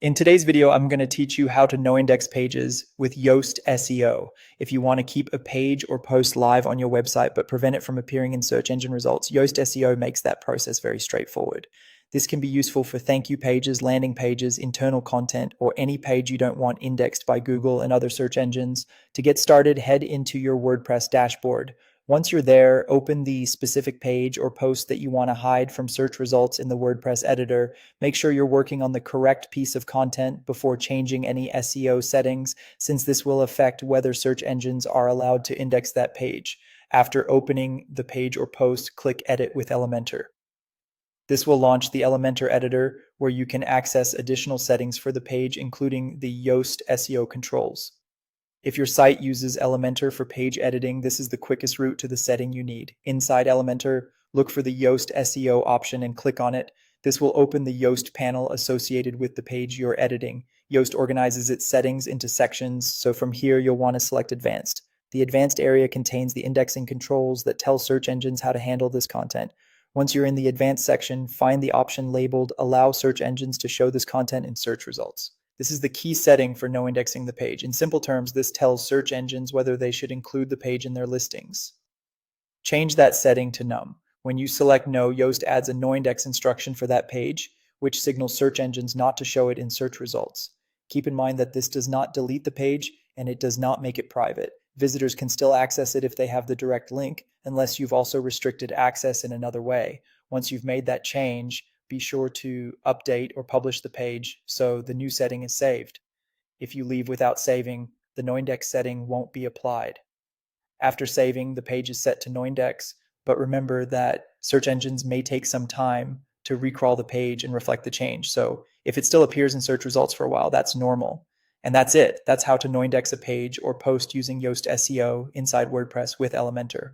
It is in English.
In today's video, I'm going to teach you how to Noindex pages with Yoast SEO. If you want to keep a page or post live on your website but prevent it from appearing in search engine results, Yoast SEO makes that process very straightforward. This can be useful for thank you pages, landing pages, internal content, or any page you don't want indexed by Google and other search engines. To get started, head into your WordPress dashboard. Once you're there, open the specific page or post that you want to hide from search results in the WordPress editor. Make sure you're working on the correct piece of content before changing any SEO settings, since this will affect whether search engines are allowed to index that page. After opening the page or post, click Edit with Elementor. This will launch the Elementor editor, where you can access additional settings for the page, including the Yoast SEO controls. If your site uses Elementor for page editing, this is the quickest route to the setting you need. Inside Elementor, look for the Yoast SEO option and click on it. This will open the Yoast panel associated with the page you're editing. Yoast organizes its settings into sections, so from here you'll want to select Advanced. The Advanced area contains the indexing controls that tell search engines how to handle this content. Once you're in the Advanced section, find the option labeled Allow Search Engines to show this content in search results. This is the key setting for no indexing the page. In simple terms, this tells search engines whether they should include the page in their listings. Change that setting to none. When you select no, Yoast adds a noindex instruction for that page, which signals search engines not to show it in search results. Keep in mind that this does not delete the page and it does not make it private. Visitors can still access it if they have the direct link, unless you've also restricted access in another way. Once you've made that change, be sure to update or publish the page so the new setting is saved. If you leave without saving, the Noindex setting won't be applied. After saving, the page is set to Noindex, but remember that search engines may take some time to recrawl the page and reflect the change. So if it still appears in search results for a while, that's normal. And that's it. That's how to Noindex a page or post using Yoast SEO inside WordPress with Elementor.